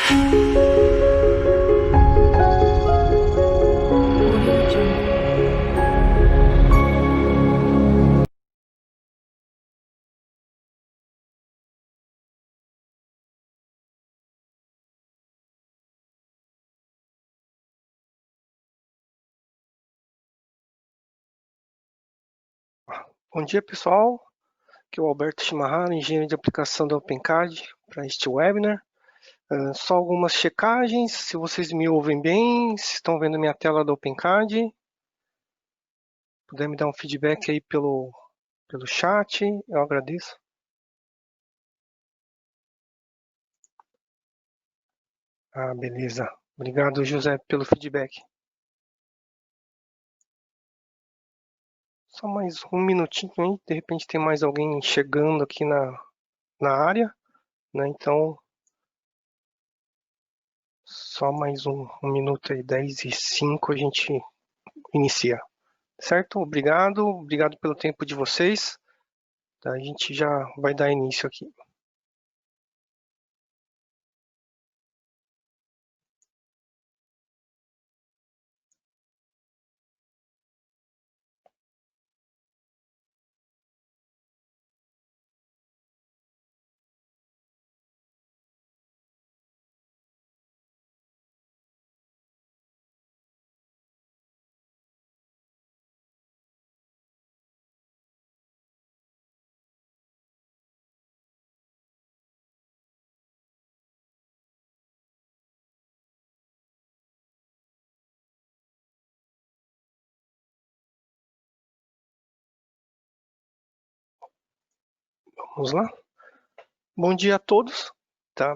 Bom dia, pessoal. Aqui é o Alberto Shimahara, engenheiro de aplicação da OpenCAD para este webinar. Só algumas checagens, se vocês me ouvem bem, se estão vendo minha tela da OpenCAD. Puder me dar um feedback aí pelo chat, eu agradeço. Beleza. Obrigado, José, pelo feedback. Só mais um minutinho aí, de repente tem mais alguém chegando aqui na área, né? Então, só mais um minuto aí, 10:05 a gente inicia. Certo? Obrigado pelo tempo de vocês. A gente já vai dar início aqui. Vamos lá? Bom dia a todos. Tá?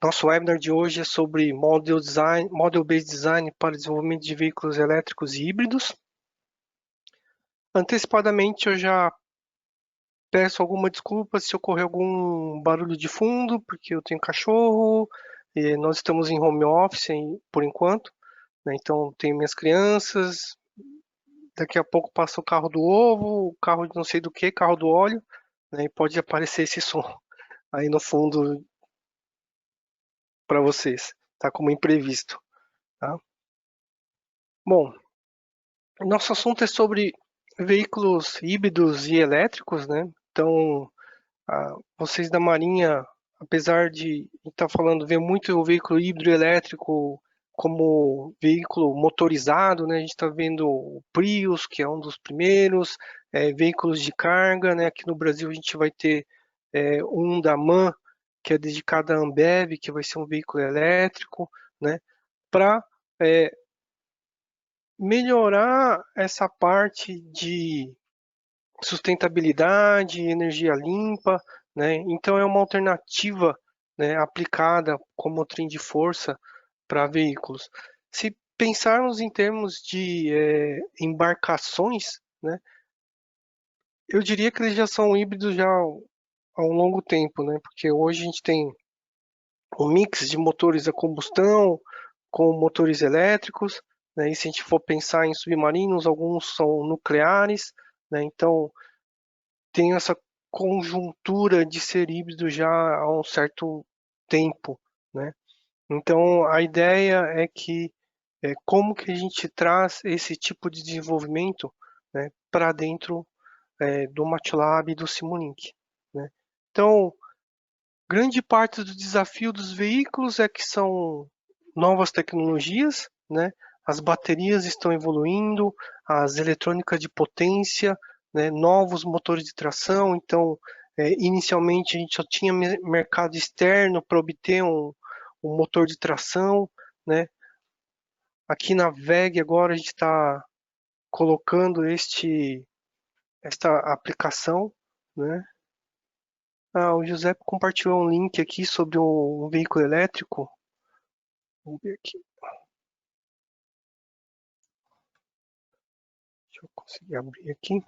Nosso webinar de hoje é sobre Model-Based Design para desenvolvimento de veículos elétricos e híbridos. Antecipadamente, eu já peço alguma desculpa se ocorrer algum barulho de fundo, porque eu tenho cachorro, e nós estamos em home office por enquanto, né? Então, tenho minhas crianças, daqui a pouco passa o carro do ovo, o carro de não sei do que, carro do óleo, né? E pode aparecer esse som aí no fundo para vocês, tá? Como imprevisto, tá? Bom, nosso assunto é sobre veículos híbridos e elétricos, né? Então, vocês da Marinha, apesar de estar falando, ver muito o veículo híbrido e elétrico como veículo motorizado, né? A gente está vendo o Prius, que é um dos primeiros, veículos de carga, né? Aqui no Brasil a gente vai ter um da MAN, que é dedicado à Ambev, que vai ser um veículo elétrico, né? Para melhorar essa parte de sustentabilidade, energia limpa, né? Então é uma alternativa, né, aplicada como trem de força para veículos. Se pensarmos em termos de embarcações, né, eu diria que eles já são híbridos já há um longo tempo, né? Porque hoje a gente tem um mix de motores a combustão com motores elétricos, né? E se a gente for pensar em submarinos, alguns são nucleares, né? Então tem essa conjuntura de ser híbrido já há um certo tempo, né? Então a ideia é que como que a gente traz esse tipo de desenvolvimento, né, para dentro do MATLAB e do Simulink, né? Então grande parte do desafio dos veículos é que são novas tecnologias, né? As baterias estão evoluindo, as eletrônicas de potência, né? Novos motores de tração. Então, inicialmente a gente só tinha mercado externo para obter um motor de tração, né? Aqui na VEG agora a gente está colocando esta aplicação, né? O José compartilhou um link aqui sobre um veículo elétrico. Vamos ver aqui. Deixa eu conseguir abrir aqui.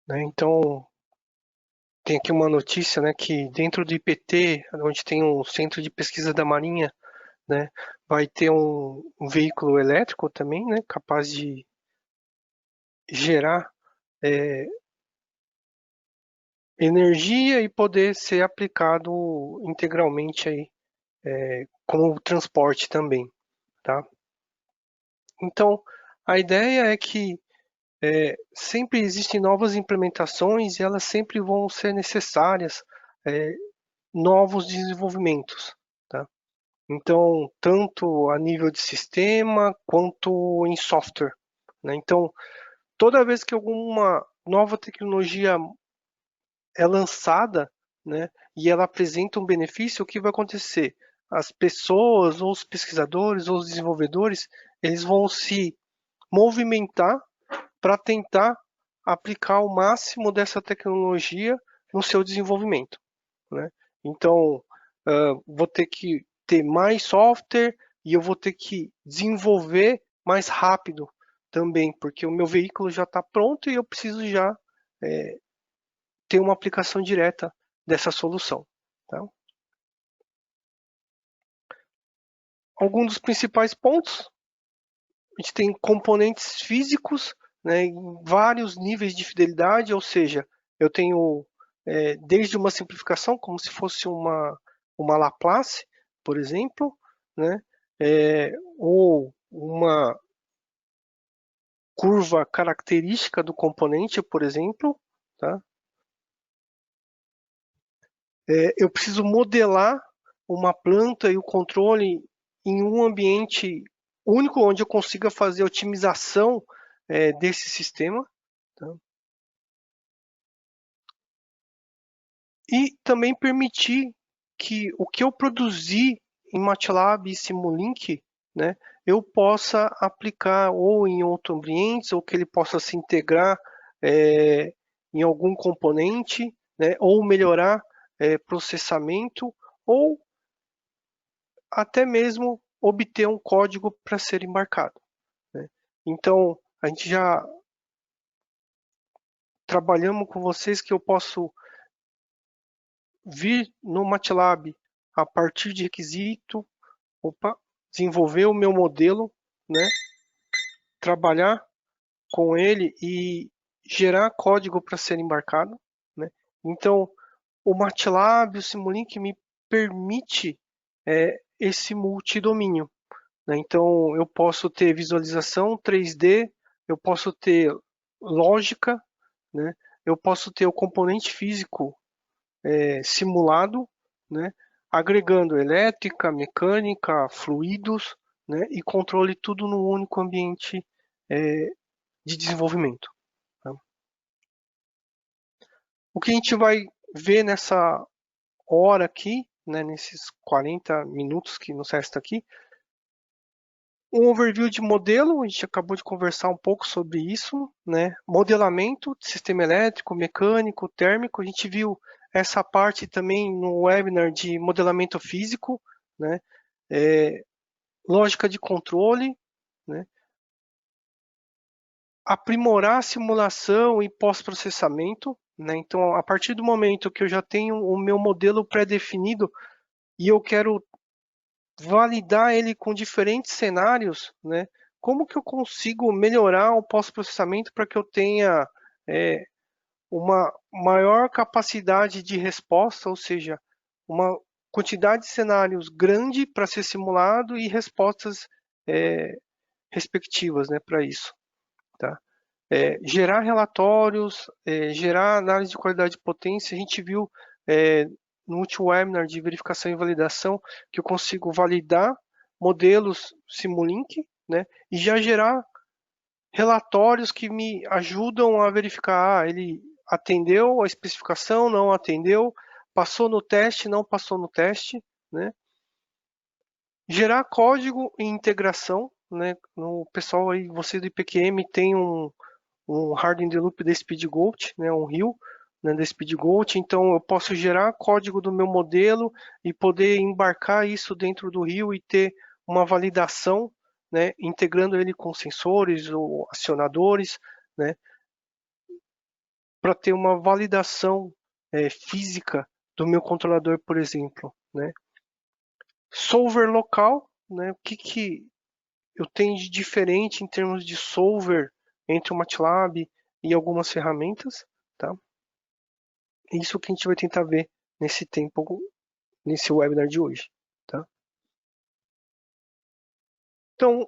Né? Então, tem aqui uma notícia, né, que dentro do IPT, onde tem um centro de pesquisa da Marinha, né? Vai ter um veículo elétrico também, né? Capaz de gerar energia e poder ser aplicado integralmente aí, como transporte também, tá? Então, a ideia é que sempre existem novas implementações e elas sempre vão ser necessárias, novos desenvolvimentos, tá? Então, tanto a nível de sistema quanto em software, né? Então, toda vez que alguma nova tecnologia é lançada, né, e ela apresenta um benefício, o que vai acontecer? As pessoas, ou os pesquisadores, ou os desenvolvedores, eles vão se movimentar para tentar aplicar o máximo dessa tecnologia no seu desenvolvimento, né? Então, vou ter que ter mais software e eu vou ter que desenvolver mais rápido também, porque o meu veículo já está pronto e eu preciso já ter uma aplicação direta dessa solução, tá? Alguns dos principais pontos, a gente tem componentes físicos, né, em vários níveis de fidelidade, ou seja, eu tenho desde uma simplificação, como se fosse uma Laplace, por exemplo, né, ou uma curva característica do componente, por exemplo, tá? Eu preciso modelar uma planta e o controle em um ambiente único, onde eu consiga fazer a otimização desse sistema, tá? E também permitir que o que eu produzir em MATLAB e Simulink, né, eu possa aplicar ou em outros ambientes, ou que ele possa se integrar em algum componente, né, ou melhorar processamento, ou até mesmo obter um código para ser embarcado, né? Então, a gente já trabalhamos com vocês que eu posso vir no MATLAB a partir de requisito, desenvolver o meu modelo, né? Trabalhar com ele e gerar código para ser embarcado, né? Então, o MATLAB, o Simulink me permite esse multidomínio, né? Então, eu posso ter visualização 3D, eu posso ter lógica, né? Eu posso ter o componente físico simulado, né? Agregando elétrica, mecânica, fluidos, né? E controle tudo no único ambiente é, de desenvolvimento, tá? O que a gente vai ver nessa hora aqui, né? Nesses 40 minutos que nos resta aqui, um overview de modelo, a gente acabou de conversar um pouco sobre isso, né? Modelamento de sistema elétrico, mecânico, térmico, a gente viu essa parte também no webinar de modelamento físico, né? Lógica de controle, né? Aprimorar a simulação e pós-processamento, né? Então, a partir do momento que eu já tenho o meu modelo pré-definido e eu quero validar ele com diferentes cenários, né? Como que eu consigo melhorar o pós-processamento para que eu tenha é, uma maior capacidade de resposta, ou seja, uma quantidade de cenários grande para ser simulado e respostas respectivas, né, para isso, tá? Gerar relatórios, gerar análise de qualidade de potência, a gente viu é, no último webinar de verificação e validação que eu consigo validar modelos Simulink, né, e já gerar relatórios que me ajudam a verificar, ele atendeu a especificação, não atendeu, passou no teste, não passou no teste, né? Gerar código e integração, né? O pessoal aí, você do IPQM tem um hard in the loop da SpeedGoat, né? Um rio, né? Da SpeedGoat, então eu posso gerar código do meu modelo e poder embarcar isso dentro do rio e ter uma validação, né? Integrando ele com sensores ou acionadores, né? Para ter uma validação física do meu controlador, por exemplo, né? Solver local, né, o que eu tenho de diferente em termos de solver entre o MATLAB e algumas ferramentas, tá? É isso que a gente vai tentar ver nesse webinar de hoje, tá? Então,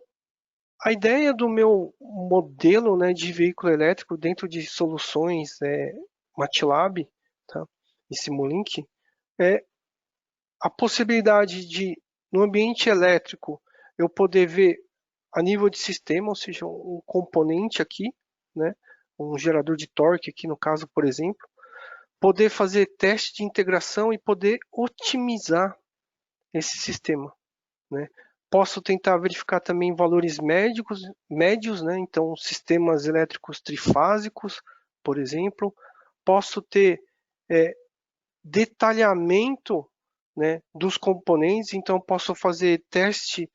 a ideia do meu modelo, né, de veículo elétrico dentro de soluções MATLAB, tá? E Simulink, é a possibilidade de, no ambiente elétrico, eu poder ver a nível de sistema, ou seja, um componente aqui, né, um gerador de torque aqui no caso, por exemplo, poder fazer teste de integração e poder otimizar esse sistema, né? Posso tentar verificar também valores médios, né? Então, sistemas elétricos trifásicos, por exemplo. Posso ter detalhamento, né, dos componentes, então posso fazer teste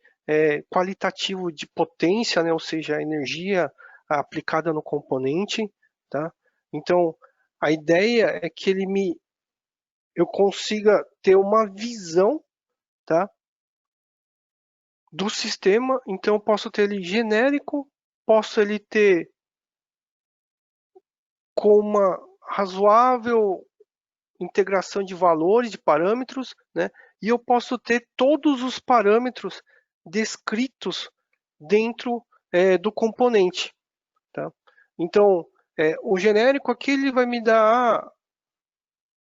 qualitativo de potência, né, ou seja, a energia aplicada no componente, tá? Então, a ideia é que eu consiga ter uma visão, tá, do sistema, então eu posso ter ele genérico, posso ele ter com uma razoável integração de valores, de parâmetros, né? E eu posso ter todos os parâmetros descritos dentro do componente, tá? Então, o genérico aqui ele vai me dar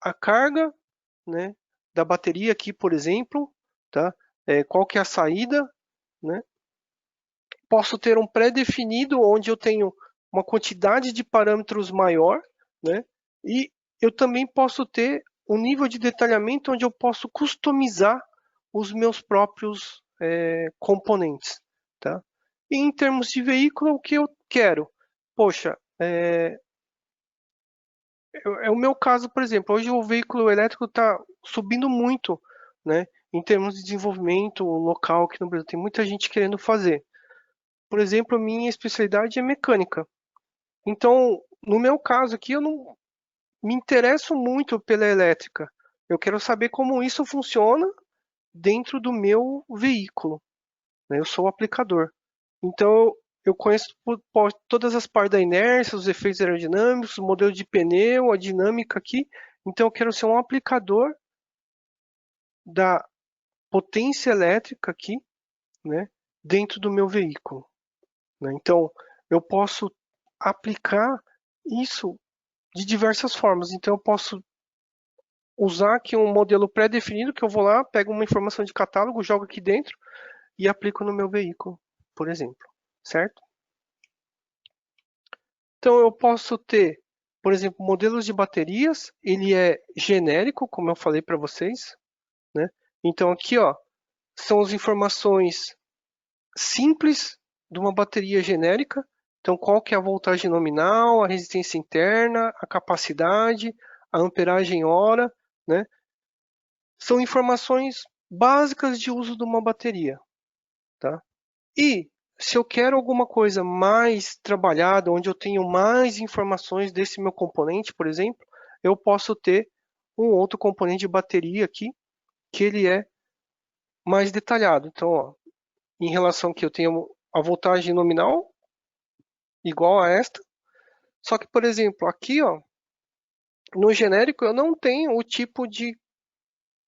a carga, né, da bateria aqui, por exemplo, tá? Qual que é a saída, né? Posso ter um pré-definido onde eu tenho uma quantidade de parâmetros maior, né? E eu também posso ter um nível de detalhamento onde eu posso customizar os meus próprios componentes, tá? E em termos de veículo, o que eu quero? Poxa, é o meu caso, por exemplo, hoje o veículo elétrico está subindo muito, né? Em termos de desenvolvimento local aqui no Brasil, tem muita gente querendo fazer. Por exemplo, minha especialidade é mecânica. Então, no meu caso aqui, eu não me interesso muito pela elétrica. Eu quero saber como isso funciona dentro do meu veículo, né? Eu sou o aplicador. Então, eu conheço todas as partes da inércia, os efeitos aerodinâmicos, o modelo de pneu, a dinâmica aqui. Então, eu quero ser um aplicador da potência elétrica aqui, né, dentro do meu veículo, né? Então, eu posso aplicar isso de diversas formas. Então, eu posso usar aqui um modelo pré-definido que eu vou lá, pego uma informação de catálogo, jogo aqui dentro e aplico no meu veículo, por exemplo, certo? Então, eu posso ter, por exemplo, modelos de baterias, ele é genérico, como eu falei para vocês, né? Então, aqui, ó, são as informações simples de uma bateria genérica. Então, qual que é a voltagem nominal, a resistência interna, a capacidade, a amperagem hora, né? São informações básicas de uso de uma bateria, tá? E se eu quero alguma coisa mais trabalhada, onde eu tenho mais informações desse meu componente, por exemplo, eu posso ter um outro componente de bateria aqui, que ele é mais detalhado. Então, ó, em relação que eu tenho a voltagem nominal igual a esta, só que, por exemplo, aqui, ó, no genérico eu não tenho o tipo de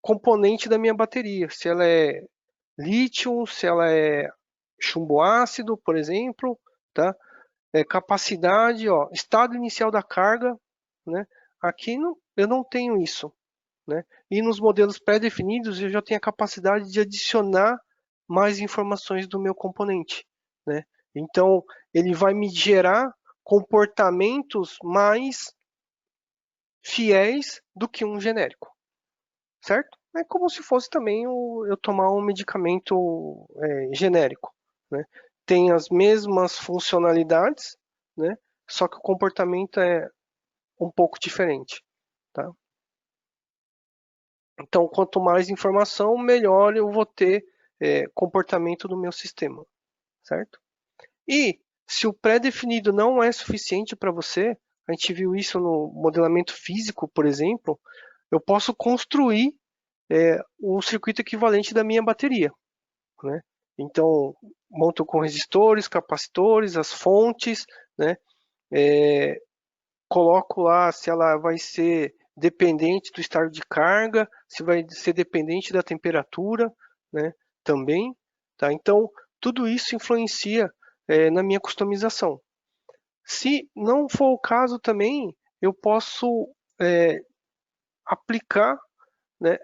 componente da minha bateria, se ela é lítio, se ela é chumbo ácido, por exemplo, tá? Capacidade, ó, estado inicial da carga, né? Aqui não, eu não tenho isso, né? E nos modelos pré-definidos eu já tenho a capacidade de adicionar mais informações do meu componente, né? Então ele vai me gerar comportamentos mais fiéis do que um genérico, certo? É como se fosse também eu tomar um medicamento genérico, né? Tem as mesmas funcionalidades, né? Só que o comportamento é um pouco diferente, tá? Então, quanto mais informação, melhor eu vou ter comportamento do meu sistema, certo? E se o pré-definido não é suficiente para você, a gente viu isso no modelamento físico, por exemplo, eu posso construir um circuito equivalente da minha bateria, né? Então, monto com resistores, capacitores, as fontes, né? Coloco lá se ela vai ser dependente do estado de carga, se vai ser dependente da temperatura, né? Também, tá? Então, tudo isso influencia na minha customização. Se não for o caso também, eu posso aplicar, né,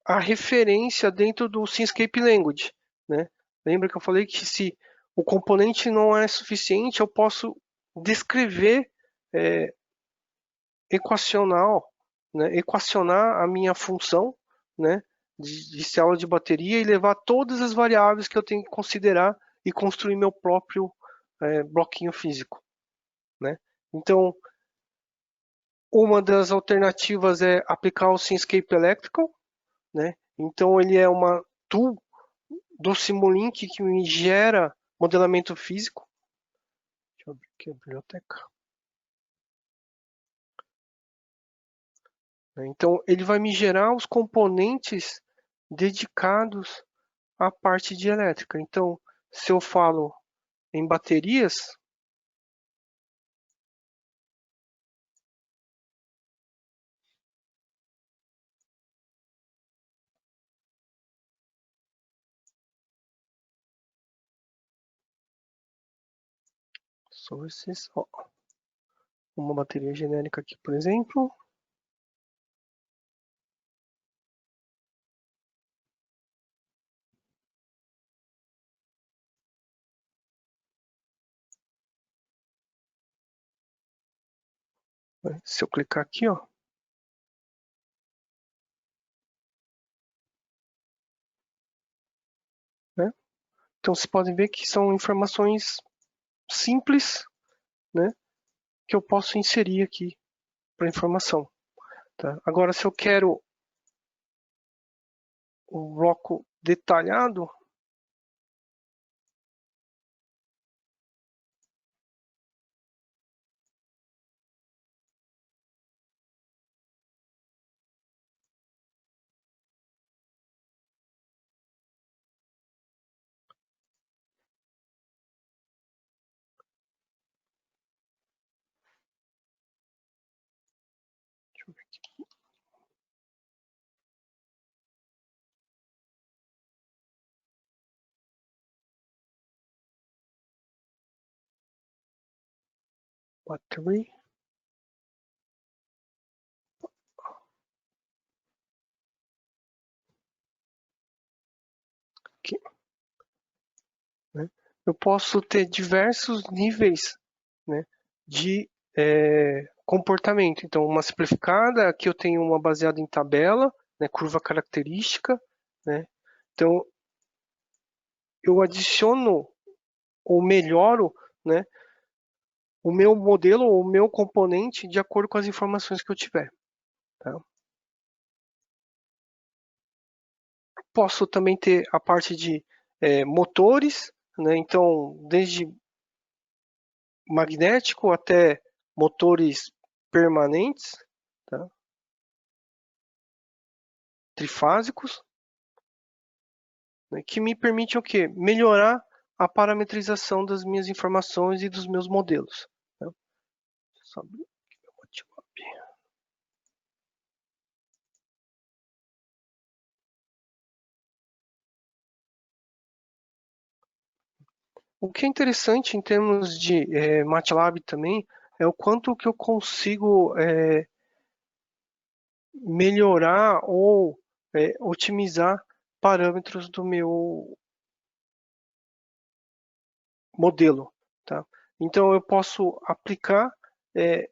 a referência dentro do Simscape Language, né? Lembra que eu falei que se o componente não é suficiente, eu posso descrever é, equacional, né? Equacionar a minha função, né? De célula de bateria e levar todas as variáveis que eu tenho que considerar e construir meu próprio bloquinho físico, né? Então, uma das alternativas é aplicar o Simscape Electrical, né? Então, ele é uma tool do Simulink que me gera modelamento físico. Deixa eu abrir aqui a biblioteca. Então, ele vai me gerar os componentes dedicados à parte de elétrica. Então, se eu falo em baterias, sources, ó, uma bateria genérica aqui, por exemplo. Se eu clicar aqui, ó, né? Então, vocês podem ver que são informações simples, né? Que eu posso inserir aqui para informação. Tá? Agora, se eu quero um bloco detalhado, deixa eu ver aqui, battery, aqui, né? Eu posso ter diversos níveis, né, de comportamento. Então, uma simplificada, aqui eu tenho uma baseada em tabela, né, curva característica, né? Então, eu adiciono ou melhoro, né, o meu modelo ou o meu componente de acordo com as informações que eu tiver. Tá? Posso também ter a parte de motores, né? Então, desde magnético até motores permanentes, tá? Trifásicos, né? Que me permite o quê? Melhorar a parametrização das minhas informações e dos meus modelos. Tá? Só abrir aqui meu MATLAB. O que é interessante em termos de MATLAB também é o quanto que eu consigo melhorar ou otimizar parâmetros do meu modelo. Tá? Então eu posso aplicar é,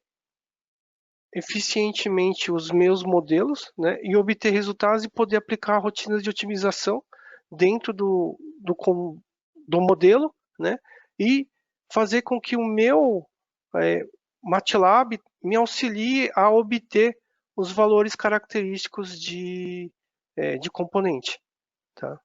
eficientemente os meus modelos, né, e obter resultados e poder aplicar rotinas de otimização dentro do modelo, né, e fazer com que o meu é, MATLAB me auxilie a obter os valores característicos de componente. Tá?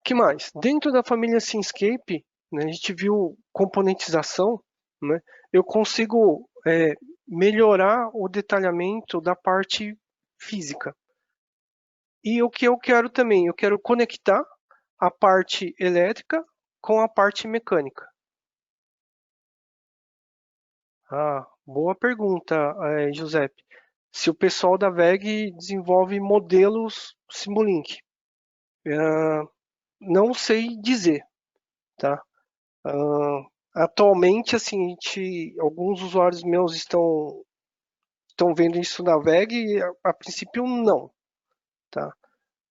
Que mais? Dentro da família Simscape, né, a gente viu componentização, né? Eu consigo melhorar o detalhamento da parte física. E o que eu quero também, eu quero conectar a parte elétrica com a parte mecânica. Ah, boa pergunta, Giuseppe. Se o pessoal da VEG desenvolve modelos Simulink, ah, não sei dizer, tá? Ah, atualmente, assim, alguns usuários meus estão vendo isso na VEG e a princípio não, tá?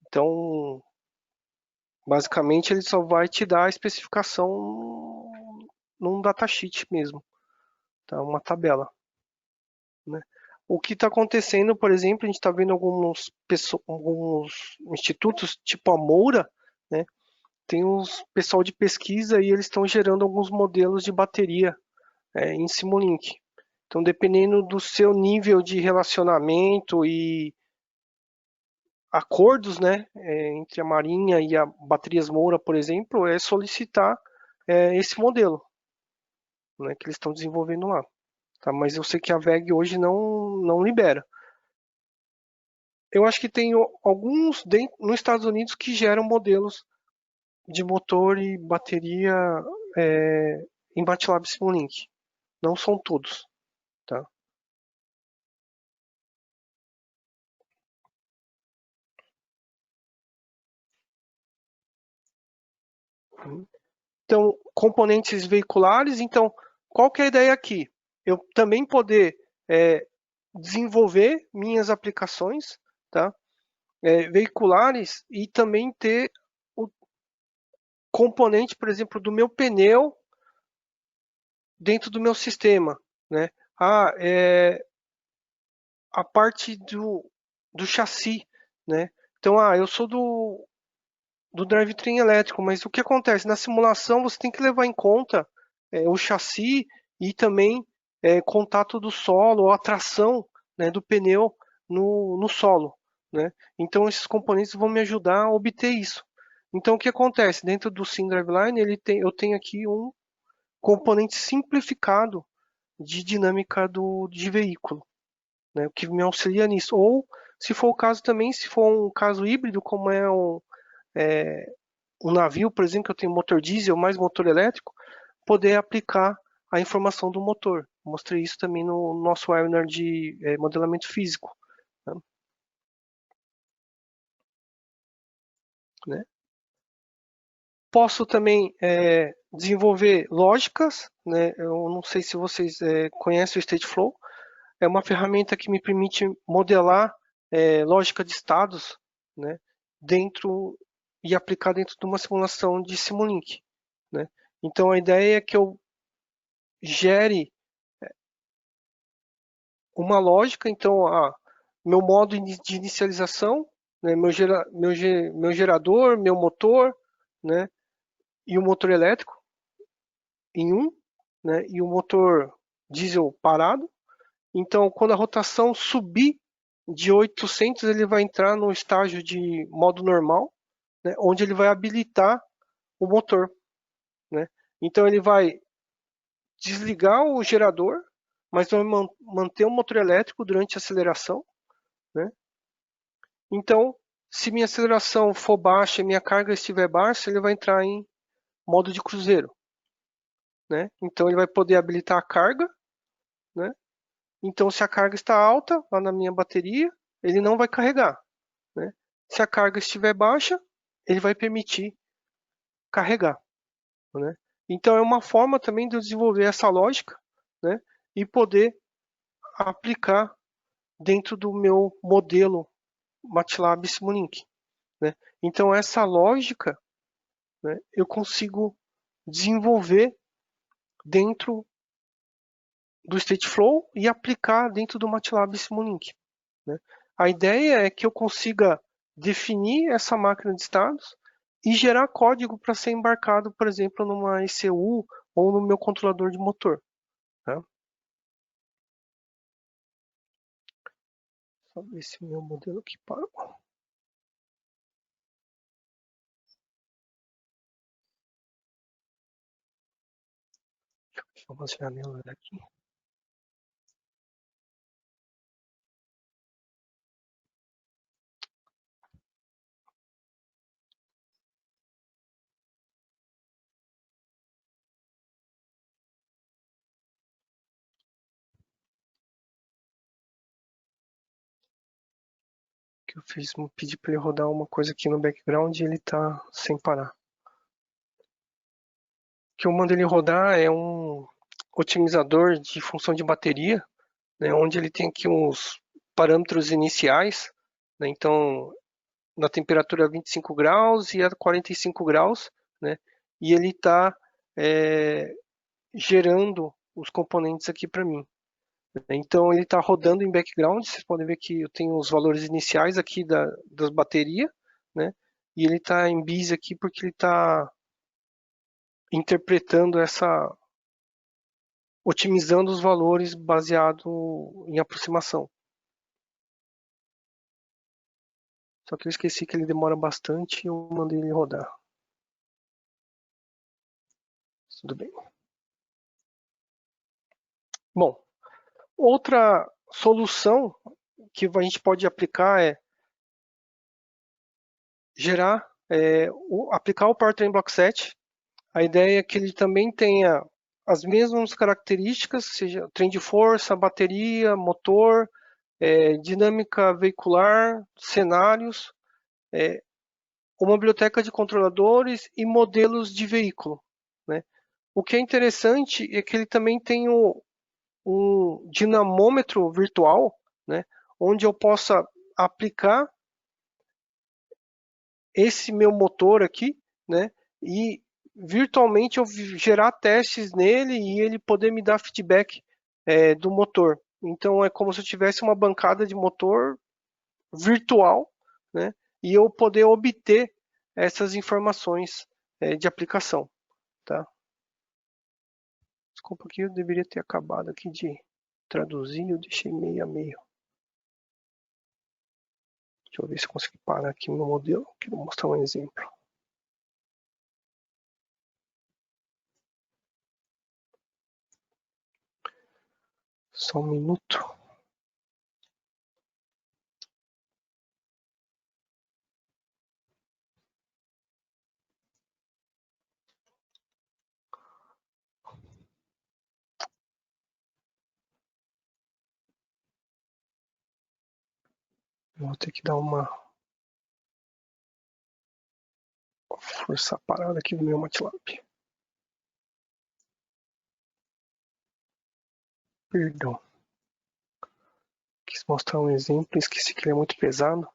Então, basicamente, ele só vai te dar a especificação num datasheet mesmo, tá? Uma tabela, né? O que está acontecendo, por exemplo, a gente está vendo alguns institutos, tipo a Moura, né? Tem uns pessoal de pesquisa e eles estão gerando alguns modelos de bateria em Simulink. Então, dependendo do seu nível de relacionamento e acordos, né, entre a Marinha e a Baterias Moura, por exemplo, é solicitar esse modelo, né, que eles estão desenvolvendo lá. Tá? Mas eu sei que a VEG hoje não libera. Eu acho que tem alguns nos Estados Unidos que geram modelos de motor e bateria em MATLAB Simulink. Não são todos, tá? Então, componentes veiculares. Então, qual que é a ideia aqui? Eu também poder é, desenvolver minhas aplicações, tá? Veiculares e também ter o componente, por exemplo, do meu pneu dentro do meu sistema, né? Ah, a parte do chassi, né? Então, eu sou do drivetrain elétrico, mas o que acontece? Na simulação você tem que levar em conta o chassi e também contato do solo, ou a tração, né, do pneu no solo, né? Então esses componentes vão me ajudar a obter isso. Então o que acontece? Dentro do Sim Driveline eu tenho aqui um componente simplificado de dinâmica de veículo, né, o que me auxilia nisso. Ou, se for o caso também, se for um caso híbrido, como é, um navio, por exemplo, que eu tenho motor diesel mais motor elétrico, poder aplicar a informação do motor. Mostrei isso também no nosso webinar de modelamento físico, né? Posso também desenvolver lógicas, né? Eu não sei se vocês conhecem o Stateflow, é uma ferramenta que me permite modelar lógica de estados, né? Dentro e aplicar dentro de uma simulação de Simulink, né? Então a ideia é que eu gere uma lógica, então, meu modo de inicialização, né, meu gerador, meu motor, né, e o motor elétrico em um, né, e o motor diesel parado. Então, quando a rotação subir de 800, ele vai entrar no estágio de modo normal, né, onde ele vai habilitar o motor, né? Então, ele vai desligar o gerador, mas vai manter o motor elétrico durante a aceleração, né? Então, se minha aceleração for baixa e minha carga estiver baixa, ele vai entrar em modo de cruzeiro, né? Então ele vai poder habilitar a carga, né? Então se a carga está alta lá na minha bateria, ele não vai carregar, né? Se a carga estiver baixa, ele vai permitir carregar, né? Então é uma forma também de eu desenvolver essa lógica, né? E poder aplicar dentro do meu modelo MATLAB Simulink, né? Então essa lógica, né, eu consigo desenvolver dentro do Stateflow e aplicar dentro do MATLAB Simulink, né? A ideia é que eu consiga definir essa máquina de estados e gerar código para ser embarcado, por exemplo, numa ECU ou no meu controlador de motor, tá? Só ver se o meu modelo aqui parou. Umas janelas aqui. Que eu fiz, pedi para ele rodar uma coisa aqui no background e ele tá sem parar. O que eu mando ele rodar é um otimizador de função de bateria, né, onde ele tem aqui uns parâmetros iniciais, né, então na temperatura 25 graus e a 45 graus, né, e ele está gerando os componentes aqui para mim. Então ele está rodando em background, vocês podem ver que eu tenho os valores iniciais aqui das baterias, né? E ele está em bis aqui porque ele está interpretando otimizando os valores baseado em aproximação. Só que eu esqueci que ele demora bastante e eu mandei ele rodar. Tudo bem. Bom, outra solução que a gente pode aplicar é aplicar o Powertrain Block Set. A ideia é que ele também tenha as mesmas características, seja trem de força, bateria, motor, dinâmica veicular, cenários, uma biblioteca de controladores e modelos de veículo, né? O que é interessante é que ele também tem um dinamômetro virtual, né, onde eu possa aplicar esse meu motor aqui, né, e virtualmente eu gerar testes nele e ele poder me dar feedback do motor. Então é como se eu tivesse uma bancada de motor virtual, né, e eu poder obter essas informações de aplicação, tá? Desculpa aqui, eu deveria ter acabado aqui de traduzir, eu deixei meio a meio. Deixa eu ver se eu consigo parar aqui no modelo, quero mostrar um exemplo. Só um minuto. Eu vou ter que dar uma força parada aqui no meu MATLAB. Perdão. Quis mostrar um exemplo, esqueci que ele é muito pesado.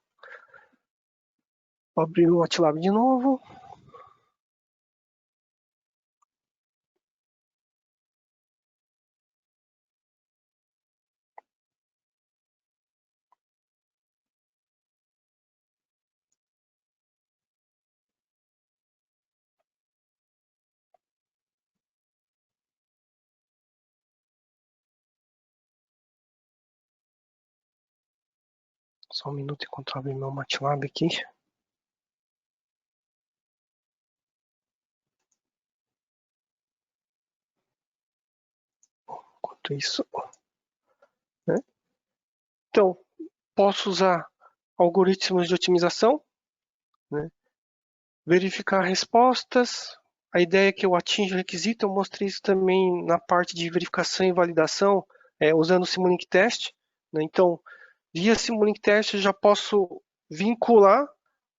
Vou abrir o MATLAB de novo. Só um minuto enquanto eu abro meu MATLAB aqui. Enquanto isso, né? Então, posso usar algoritmos de otimização, né? Verificar respostas. A ideia é que eu atinja o requisito, eu mostrei isso também na parte de verificação e validação, usando o Simulink Test, né? Então, via Simulink Test eu já posso vincular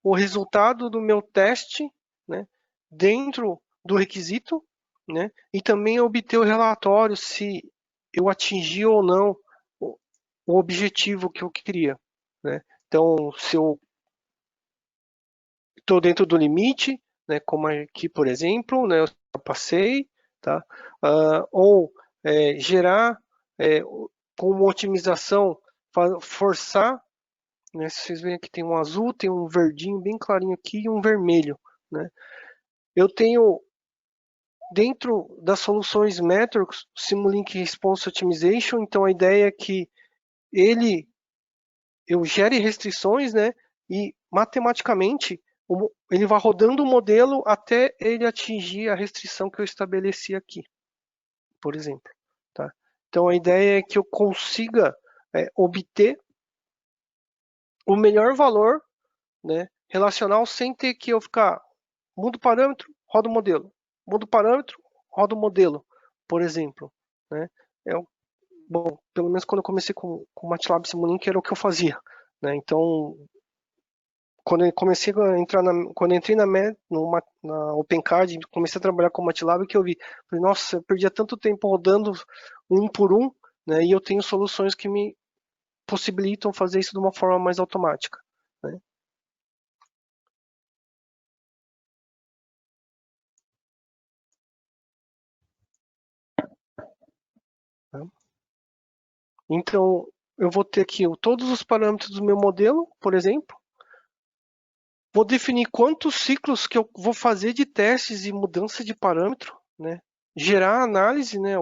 o resultado do meu teste, né, dentro do requisito, né, e também obter o relatório se eu atingi ou não o objetivo que eu queria, né? Então, se eu estou dentro do limite, né, como aqui, por exemplo, né, eu passei, tá? Ou gerar com uma otimização, forçar, né? Se vocês veem aqui tem um azul, tem um verdinho bem clarinho aqui e um vermelho, né? Eu tenho dentro das soluções Metrics, Simulink Response Optimization, então a ideia é que eu gere restrições, né? E matematicamente ele vai rodando o modelo até ele atingir a restrição que eu estabeleci aqui. por exemplo. Tá? Então a ideia é que eu consiga obter o melhor valor, né, relacional sem ter que eu ficar muda o parâmetro, roda o modelo, muda o parâmetro, roda o modelo, por exemplo. Né? Bom, pelo menos quando eu comecei com MATLAB Simulink era o que eu fazia. Né? Então, quando eu comecei a entrar quando eu entrei na OpenCAD, comecei a trabalhar com MATLAB, que eu vi, falei, nossa, eu perdia tanto tempo rodando um por um, né? E eu tenho soluções que me possibilitam fazer isso de uma forma mais automática. Né? Então, eu vou ter aqui todos os parâmetros do meu modelo, por exemplo. Vou definir quantos ciclos que eu vou fazer de testes e mudança de parâmetro, né? Gerar a análise, né?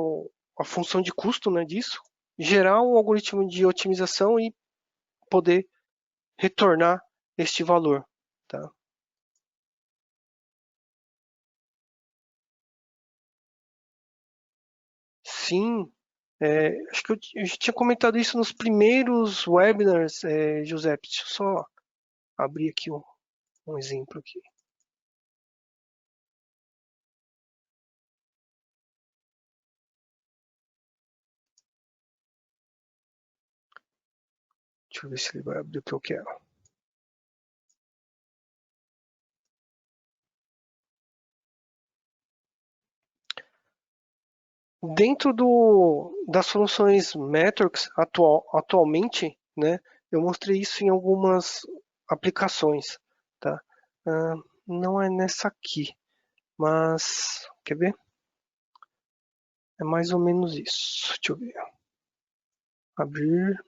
A função de custo, né, disso. Gerar um algoritmo de otimização e poder retornar este valor. Tá? Sim, acho que eu já tinha comentado isso nos primeiros webinars, Giuseppe. Deixa eu só abrir aqui um exemplo aqui. Deixa eu ver se ele vai abrir o que eu quero. Dentro das soluções Metrics atualmente, né, eu mostrei isso em algumas aplicações. Tá? Ah, não é nessa aqui, mas quer ver? É mais ou menos isso. Deixa eu ver. Abrir.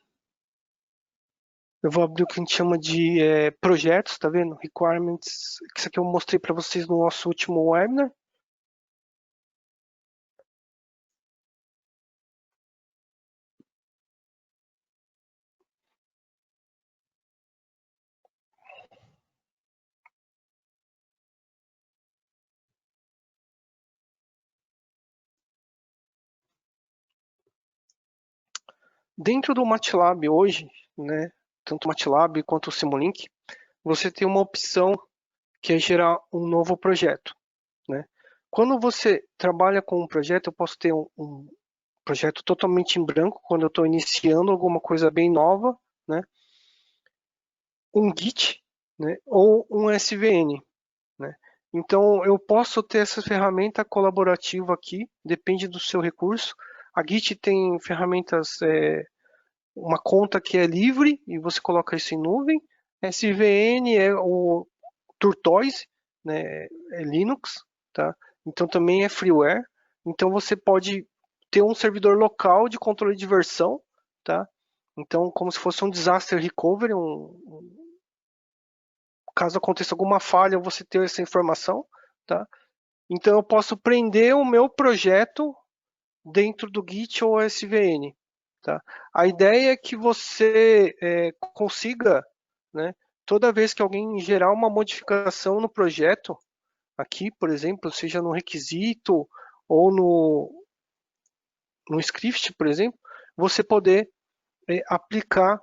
Eu vou abrir o que a gente chama de projetos, tá vendo? Requirements. Isso aqui eu mostrei para vocês no nosso último webinar. Dentro do MATLAB hoje, né, tanto o MATLAB quanto o Simulink, você tem uma opção que é gerar um novo projeto. Né? Quando você trabalha com um projeto, eu posso ter um projeto totalmente em branco, quando eu estou iniciando alguma coisa bem nova, né? Um Git, né? Ou um SVN. Né? Então, eu posso ter essa ferramenta colaborativa aqui, depende do seu recurso. A Git tem ferramentas, uma conta que é livre e você coloca isso em nuvem. SVN é o Turtoise, né? É Linux, tá? Então também é freeware. Então você pode ter um servidor local de controle de versão, tá? Então, como se fosse um disaster recovery, caso aconteça alguma falha, você ter essa informação, tá? Então eu posso prender o meu projeto dentro do Git ou SVN, tá? A ideia é que você consiga, né, toda vez que alguém gerar uma modificação no projeto, aqui, por exemplo, seja no requisito ou no script, por exemplo, você poder aplicar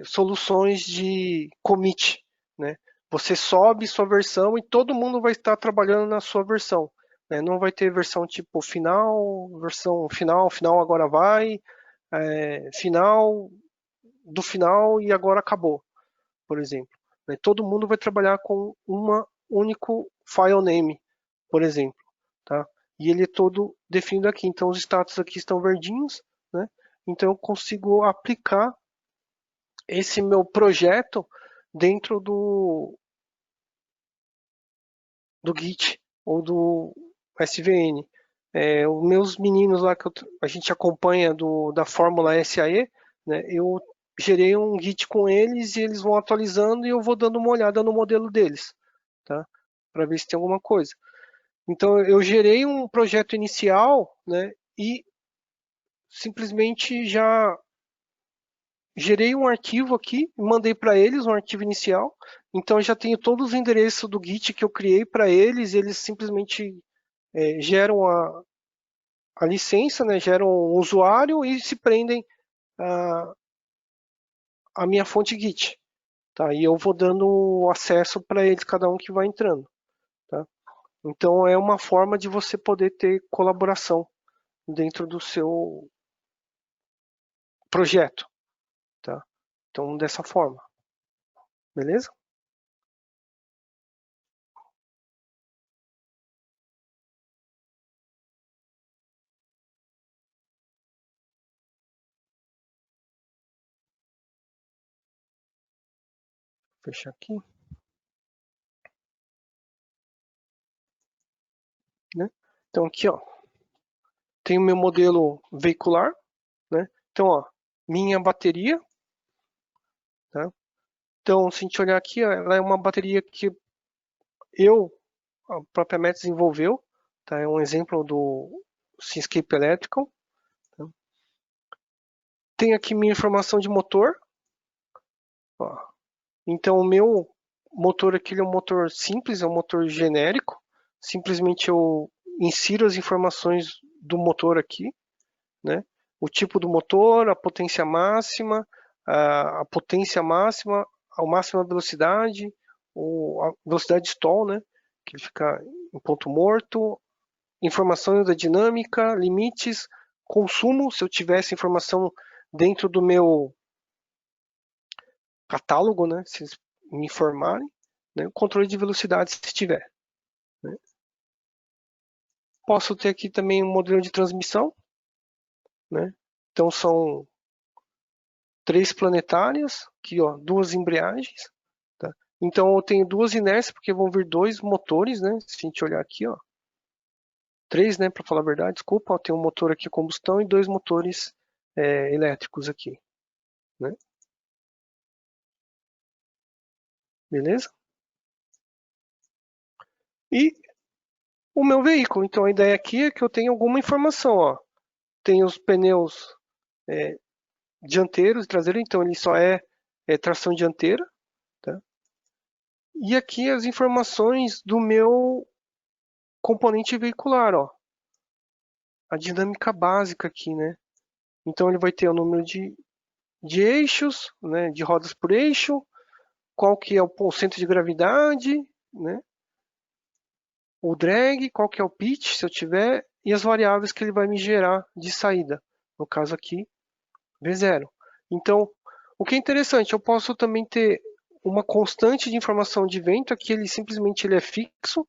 soluções de commit, né? Você sobe sua versão e todo mundo vai estar trabalhando na sua versão. Né? Não vai ter versão tipo final, versão final, final agora vai, final do final e agora acabou, por exemplo. Né? Todo mundo vai trabalhar com uma único file name, por exemplo. Tá? E ele é todo definido aqui. Então os status aqui estão verdinhos, né? Então eu consigo aplicar esse meu projeto dentro do Git ou do SVN. Os meus meninos lá que a gente acompanha da Fórmula SAE, né, eu gerei um Git com eles e eles vão atualizando e eu vou dando uma olhada no modelo deles, tá? Para ver se tem alguma coisa. Então eu gerei um projeto inicial, né, e simplesmente já gerei um arquivo aqui, mandei para eles um arquivo inicial. Então eu já tenho todos os endereços do Git que eu criei para eles, e eles simplesmente geram a licença, né, geram um usuário e se prendem a minha fonte Git. Tá? E eu vou dando acesso para eles, cada um que vai entrando. Tá? Então é uma forma de você poder ter colaboração dentro do seu projeto. Tá? Então dessa forma. Beleza? Vou fechar aqui. Né? Então aqui, ó, tem o meu modelo veicular, né? Então, ó, minha bateria, tá? Então, se a gente olhar aqui, ó, ela é uma bateria que a própria Met desenvolveu, tá? É um exemplo do Simscape Electrical. Tá? Tem aqui minha informação de motor, ó. Então, o meu motor aqui é um motor simples, é um motor genérico. Simplesmente eu insiro as informações do motor aqui, né? O tipo do motor, a potência máxima, a potência máxima, a máxima velocidade, a velocidade de stall, né? Que ele fica em ponto morto, informações da dinâmica, limites, consumo, se eu tivesse informação dentro do meu catálogo, né? Se eles me informarem, né? O controle de velocidade se tiver. Né? Posso ter aqui também um modelo de transmissão, né? Então são 3 planetárias, aqui ó, 2 embreagens. Tá? Então eu tenho 2 inércias, porque vão vir 2 motores, né? Se a gente olhar aqui, ó. 3, né? Para falar a verdade, desculpa, ó, tem um motor aqui a combustão e 2 motores elétricos aqui. Né? Beleza? E o meu veículo. Então a ideia aqui é que eu tenha alguma informação. Ó. Tem os pneus dianteiros e traseiros, então ele só é tração dianteira. Tá? E aqui as informações do meu componente veicular, ó. A dinâmica básica aqui, né? Então ele vai ter o número de eixos, né? De rodas por eixo, qual que é o centro de gravidade, né? O drag, qual que é o pitch, se eu tiver, e as variáveis que ele vai me gerar de saída. No caso aqui, V0. Então, o que é interessante, eu posso também ter uma constante de informação de vento, aqui ele simplesmente ele é fixo,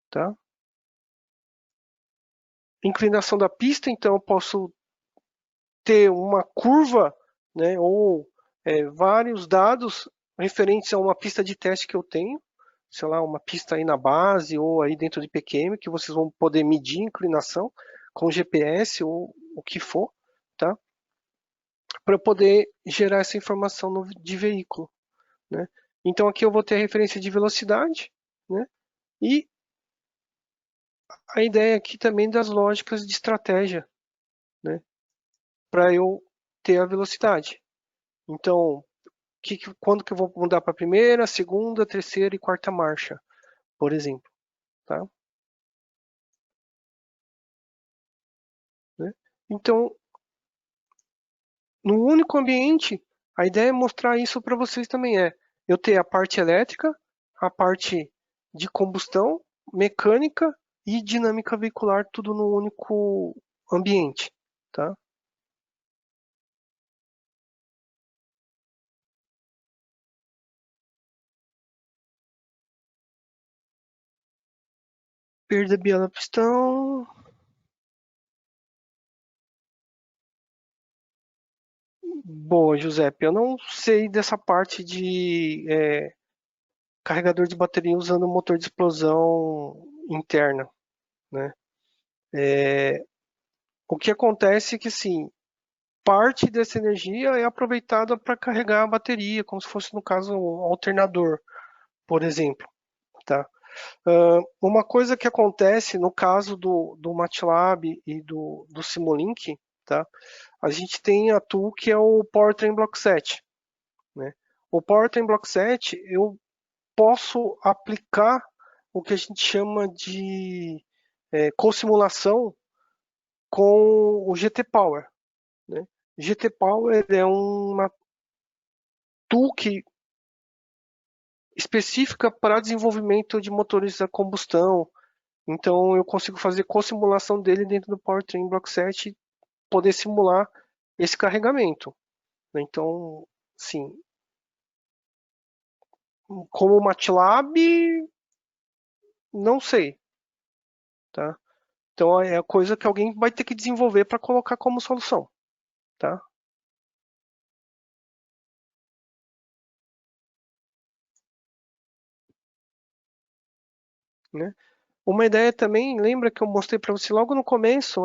tá? Inclinação da pista, então eu posso ter uma curva, né, ou vários dados referentes a uma pista de teste que eu tenho, sei lá, uma pista aí na base ou aí dentro de PQM, que vocês vão poder medir a inclinação com GPS ou o que for, tá? Para poder gerar essa informação de veículo, né? Então aqui eu vou ter a referência de velocidade, né? E a ideia aqui também das lógicas de estratégia, né? Para eu ter a velocidade. Então, quando que eu vou mudar para a primeira, segunda, terceira e quarta marcha, por exemplo. Tá? Né? Então, no único ambiente, a ideia é mostrar isso para vocês também. Eu ter a parte elétrica, a parte de combustão, mecânica e dinâmica veicular, tudo no único ambiente. Tá? Perda biela pistão. Boa, Giuseppe. Eu não sei dessa parte de carregador de bateria usando motor de explosão interna, né? O que acontece é que, assim, parte dessa energia é aproveitada para carregar a bateria, como se fosse, no caso, um alternador, por exemplo, tá? Uma coisa que acontece no caso do MATLAB e do Simulink, tá? A gente tem a tool que é o Powertrain Block Set, né? O Powertrain Block Set, eu posso aplicar o que a gente chama de co-simulação com o GT Power, né? GT Power é uma tool específica para desenvolvimento de motores a combustão. Então eu consigo fazer co-simulação dele dentro do Powertrain Block 7 e poder simular esse carregamento. Então, sim, como MATLAB, não sei, tá? Então é coisa que alguém vai ter que desenvolver para colocar como solução, tá? Né? Uma ideia também, lembra que eu mostrei para você logo no começo,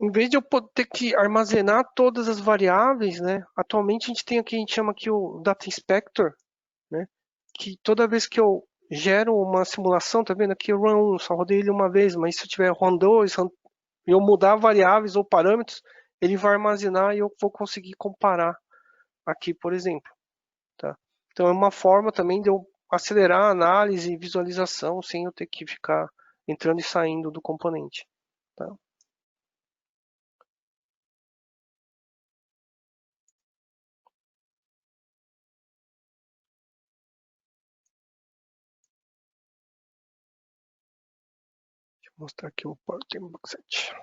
em vez de eu ter que armazenar todas as variáveis, né? Atualmente a gente tem aqui, a gente chama aqui o Data Inspector, né? Que toda vez que eu gero uma simulação, tá vendo aqui o Run 1, só rodei ele uma vez, mas se eu tiver Run 2, e eu mudar variáveis ou parâmetros, ele vai armazenar e eu vou conseguir comparar aqui, por exemplo, tá? Então é uma forma também de eu acelerar a análise e visualização sem eu ter que ficar entrando e saindo do componente, tá? Deixa eu mostrar aqui o Powertrain Box 7.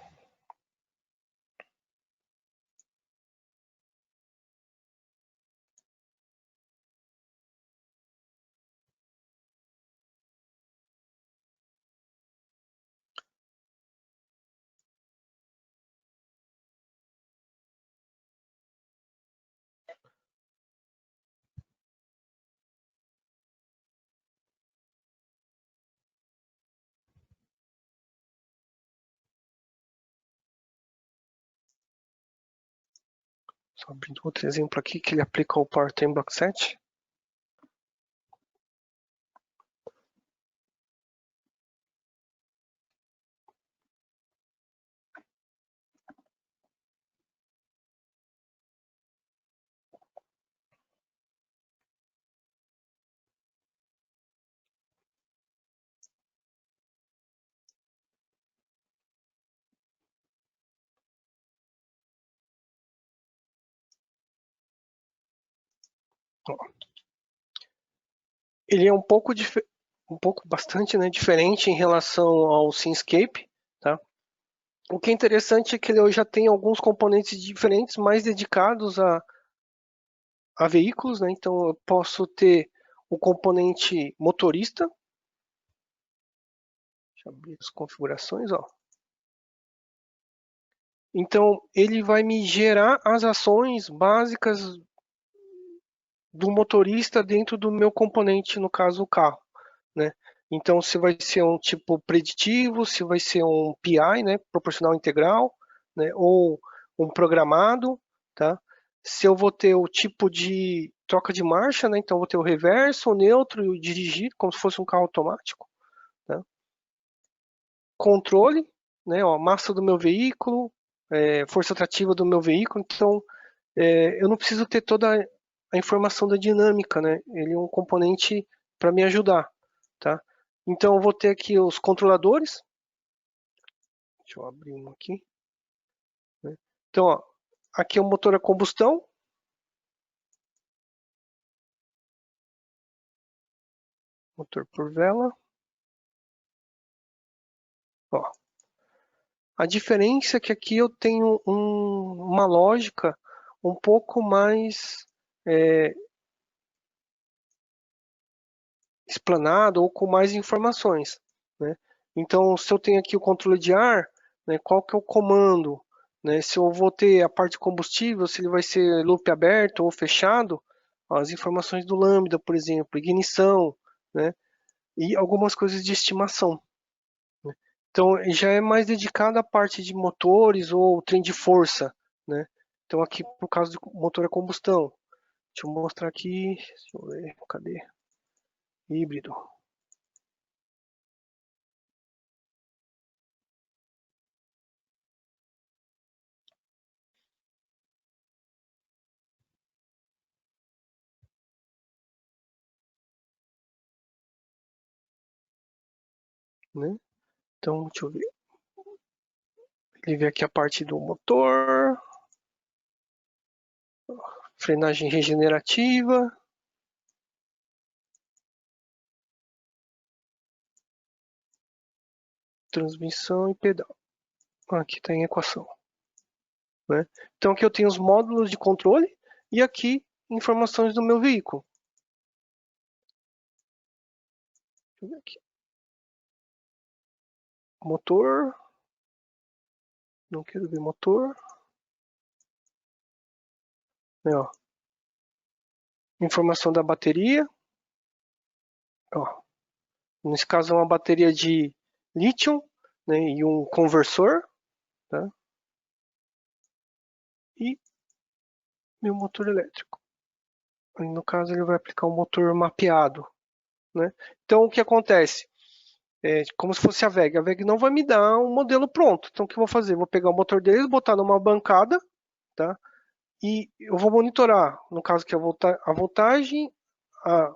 Só abrindo outro exemplo aqui que ele aplica o Powertrain Block 7. Ele é um pouco bastante, né, diferente em relação ao Synscape, tá? O que é interessante é que ele já tem alguns componentes diferentes, mais dedicados a veículos, né? Então eu posso ter o componente motorista. Deixa eu abrir as configurações, ó. Então ele vai me gerar as ações básicas do motorista dentro do meu componente, no caso o carro, né? Então se vai ser um tipo preditivo, se vai ser um PI, né, proporcional integral, né, ou um programado, tá? Se eu vou ter o tipo de troca de marcha, né? Então vou ter o reverso, o neutro e o dirigir, como se fosse um carro automático, né? Controle, né? Ó, massa do meu veículo, força atrativa do meu veículo. Então eu não preciso ter toda a informação da dinâmica, né? Ele é um componente para me ajudar, tá? Então eu vou ter aqui os controladores. Deixa eu abrir um aqui, né? Então, ó, aqui é o motor a combustão, motor por vela. Ó, a diferença é que aqui eu tenho uma lógica um pouco mais é, explanada ou com mais informações, né? Então, se eu tenho aqui o controle de ar, né, qual que é o comando? Né? Se eu vou ter a parte de combustível, se ele vai ser loop aberto ou fechado, ó, as informações do lambda, por exemplo, ignição, né? E algumas coisas de estimação. Né? Então, já é mais dedicado à parte de motores ou trem de força, né? Então, aqui, por causa do motor a combustão. Deixa eu mostrar aqui. Deixa eu ver, cadê? Híbrido, né? Então, deixa eu ver. Ele vê aqui a parte do motor, frenagem regenerativa, transmissão e pedal. Aqui está em equação. Né? Então aqui eu tenho os módulos de controle e aqui informações do meu veículo. Deixa eu ver aqui. Motor. Não quero ver motor. Ó. Informação da bateria. Ó. Nesse caso é uma bateria de lítio, né, e um conversor. Tá? E meu motor elétrico. No caso ele vai aplicar um motor mapeado. Né? Então o que acontece? É como se fosse a VEG. A VEG não vai me dar um modelo pronto. Então o que eu vou fazer? Vou pegar o motor deles, botar numa bancada, tá? E eu vou monitorar, no caso que a voltagem, a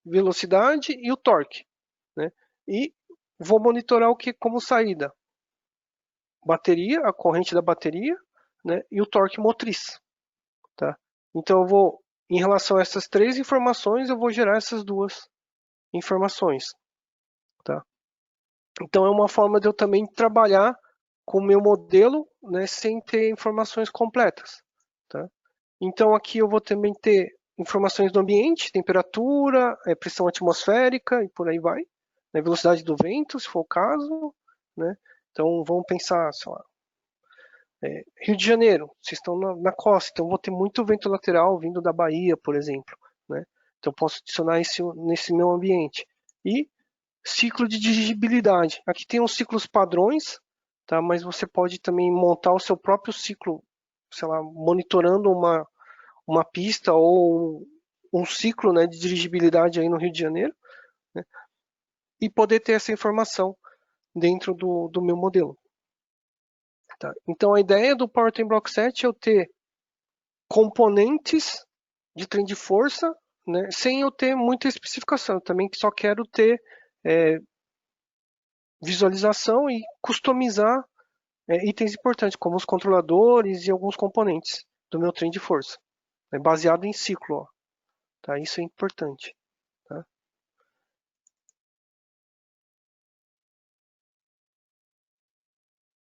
velocidade e o torque, né? E vou monitorar o que como saída? Bateria, a corrente da bateria, né? E o torque motriz, tá? Então eu vou, em relação a essas três informações, eu vou gerar essas duas informações, tá? Então é uma forma de eu também trabalhar com o meu modelo, né, sem ter informações completas, tá? Então aqui eu vou também ter informações do ambiente, temperatura, pressão atmosférica e por aí vai, né, velocidade do vento, se for o caso, né? Então vamos pensar, sei lá, Rio de Janeiro, vocês estão na costa, então vou ter muito vento lateral vindo da Bahia, por exemplo, né? Então posso adicionar isso nesse meu ambiente. E ciclo de dirigibilidade. Aqui tem os ciclos padrões, tá? Mas você pode também montar o seu próprio ciclo, sei lá, monitorando uma pista ou um ciclo, né, de dirigibilidade aí no Rio de Janeiro, né? E poder ter essa informação dentro do meu modelo. Tá? Então a ideia do Powertrain Block 7 é eu ter componentes de trem de força, né, sem eu ter muita especificação. Eu também só quero ter visualização e customizar itens importantes, como os controladores e alguns componentes do meu trem de força. É baseado em ciclo. Ó, tá? Isso é importante. Tá?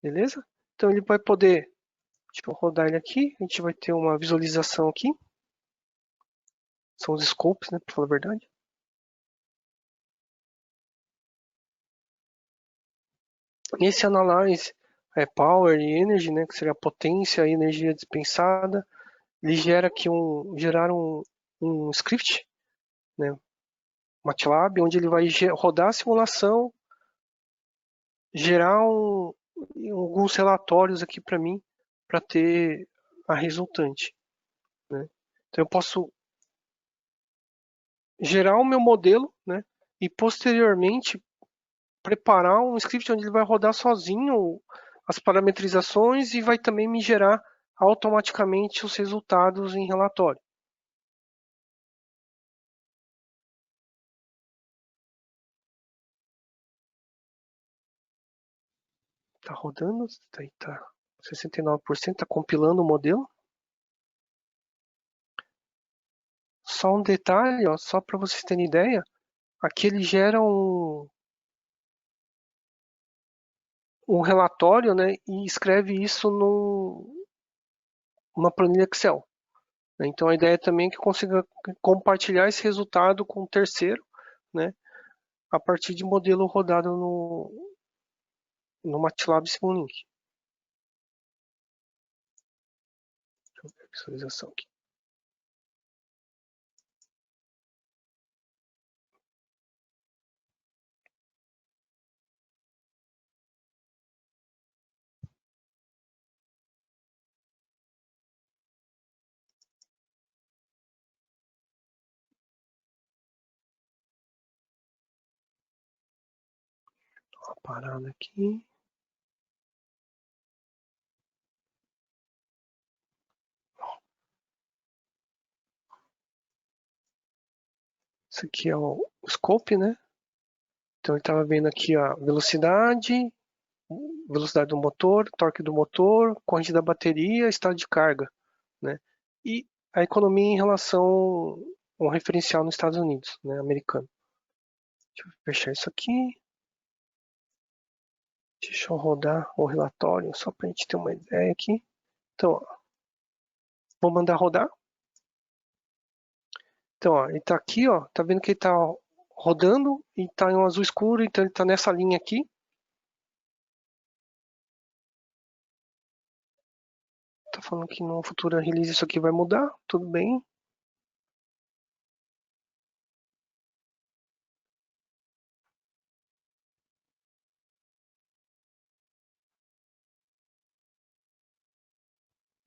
Beleza? Então ele vai poder, deixa eu rodar ele aqui, a gente vai ter uma visualização aqui. São os scopes, né, para falar a verdade. Esse analyze power e energy, né, que seria a potência e energia dispensada, ele gera aqui gerar um script, né, MATLAB, onde ele vai rodar a simulação, gerar alguns relatórios aqui para mim, para ter a resultante. Né? Então eu posso gerar o meu modelo, né, e posteriormente preparar um script onde ele vai rodar sozinho as parametrizações e vai também me gerar automaticamente os resultados em relatório. Tá rodando, tá 69%, tá compilando o modelo. Só um detalhe, ó, só para vocês terem ideia, aqui ele gera um relatório, né, e escreve isso numa planilha Excel. Né? Então a ideia também é que consiga compartilhar esse resultado com o terceiro, né, a partir de modelo rodado no MATLAB Simulink. Deixa eu ver a visualização aqui. Uma parada aqui. Isso aqui é o scope, né? Então ele estava vendo aqui a velocidade, velocidade do motor, torque do motor, corrente da bateria, estado de carga, né? E a economia em relação ao referencial nos Estados Unidos, né, americano. Deixa eu fechar isso aqui. Deixa eu rodar o relatório, só para a gente ter uma ideia aqui. Então, ó, vou mandar rodar. Então, ó, ele está aqui, ó, tá vendo que ele está rodando e está em um azul escuro, então ele está nessa linha aqui. Tá falando que no futura release isso aqui vai mudar, tudo bem.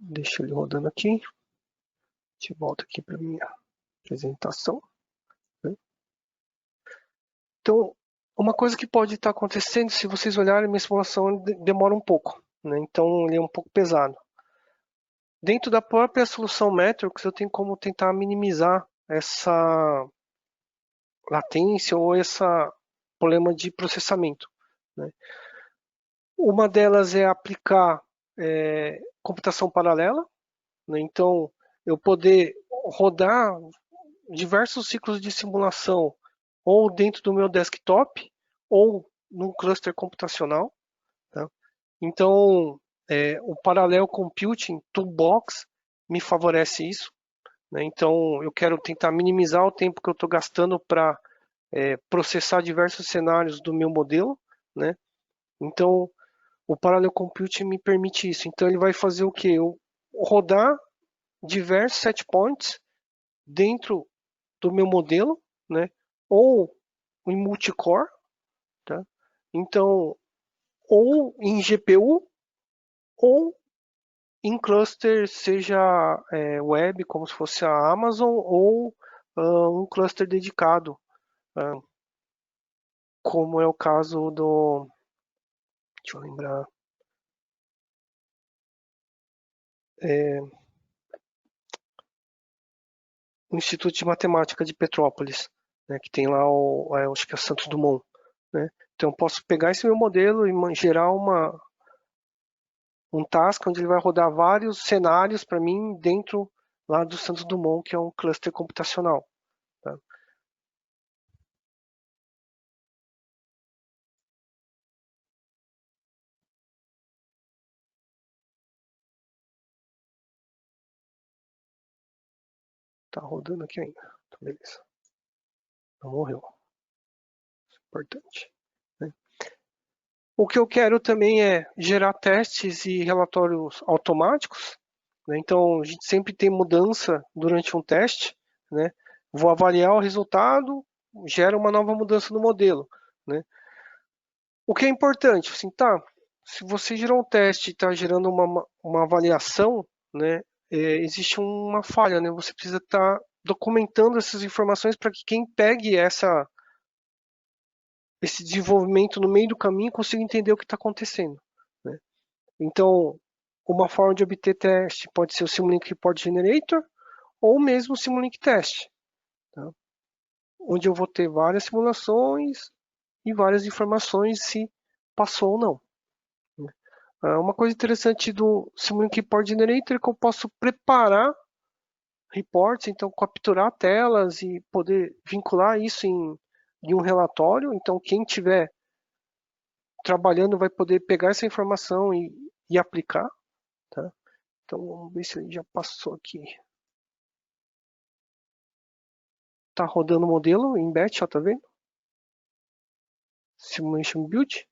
Deixa ele rodando aqui. A gente volta aqui para minha apresentação. Né? Então, uma coisa que pode estar acontecendo, se vocês olharem, minha simulação demora um pouco. Né? Então, ele é um pouco pesado. Dentro da própria solução Metrics, eu tenho como tentar minimizar essa latência ou esse problema de processamento. Né? Uma delas é aplicar computação paralela, né? Então eu poder rodar diversos ciclos de simulação ou dentro do meu desktop ou num cluster computacional. Tá? Então o Parallel Computing Toolbox me favorece isso. Né? Então eu quero tentar minimizar o tempo que eu estou gastando para processar diversos cenários do meu modelo. Né? Então o Parallel Computing me permite isso. Então ele vai fazer o que? Eu rodar diversos set points dentro do meu modelo, né? Ou em multicore, tá? Então, ou em GPU, ou em cluster, seja web, como se fosse a Amazon, ou um cluster dedicado, como é o caso do... Deixa eu lembrar... o Instituto de Matemática de Petrópolis, né, que tem lá, acho que é o Santos Dumont. Né? Então, eu posso pegar esse meu modelo e gerar um task onde ele vai rodar vários cenários para mim dentro lá do Santos Dumont, que é um cluster computacional. Tá? Tá rodando aqui ainda. Então, beleza. Não morreu. Isso é importante. Né? O que eu quero também é gerar testes e relatórios automáticos. Né? Então, a gente sempre tem mudança durante um teste. Né? Vou avaliar o resultado, gera uma nova mudança no modelo. Né? O que é importante, assim, tá? Se você gerou um teste e está gerando uma avaliação, né? Existe uma falha, né? Você precisa estar documentando essas informações para que quem pegue esse desenvolvimento no meio do caminho consiga entender o que está acontecendo. Né? Então, uma forma de obter teste pode ser o Simulink Report Generator ou mesmo o Simulink Test, tá? Onde eu vou ter várias simulações e várias informações se passou ou não. Uma coisa interessante do Simulink Report Generator é que eu posso preparar reports, então capturar telas e poder vincular isso em um relatório. Então quem estiver trabalhando vai poder pegar essa informação e aplicar. Tá? Então vamos ver se ele já passou aqui. Está rodando o modelo em batch, ó, tá vendo? Simulation Build.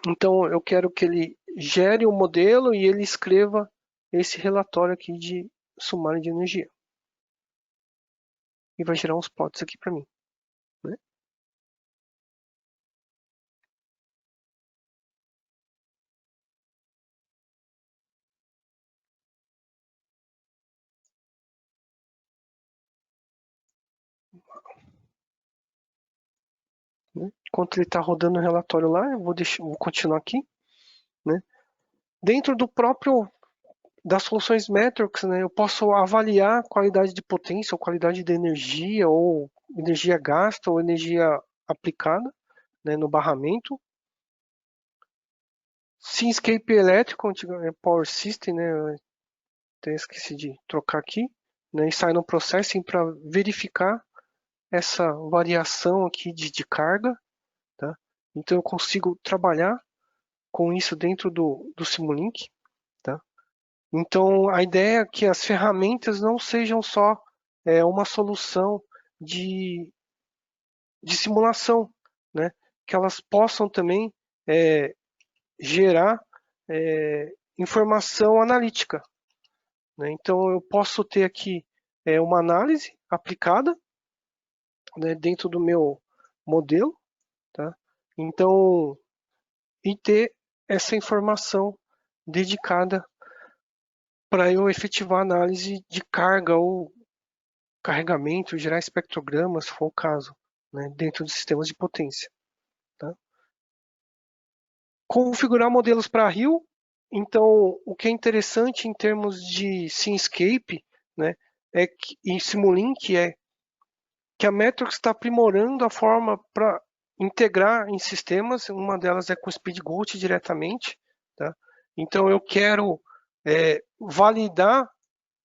Então eu quero que ele gere o modelo e ele escreva esse relatório aqui de sumário de energia. E vai gerar uns plots aqui para mim. Né? Né? Enquanto ele está rodando o relatório lá, eu vou continuar aqui. Né? Dentro do próprio das soluções Metrics, né, eu posso avaliar a qualidade de potência, ou qualidade de energia, ou energia gasta, ou energia aplicada. né, no barramento. Simscape elétrico, Power System, né, eu até esqueci de trocar aqui, né, e Signal Processing para verificar essa variação aqui de carga, tá? Então eu consigo trabalhar com isso dentro do Simulink, tá? Então a ideia é que as ferramentas não sejam só uma solução de, de simulação, né? Que elas possam também gerar informação analítica, né? Então eu posso ter aqui uma análise aplicada, né, dentro do meu modelo, tá? Então, e ter essa informação dedicada para eu efetivar análise de carga ou carregamento, gerar espectrogramas, se for o caso, né, dentro dos sistemas de potência. Tá? Configurar modelos para rio. Então, o que é interessante em termos de Simscape, né, e Simulink é que a Metrox está aprimorando a forma para integrar em sistemas. Uma delas é com o SpeedGoat diretamente. Tá? Então, eu quero validar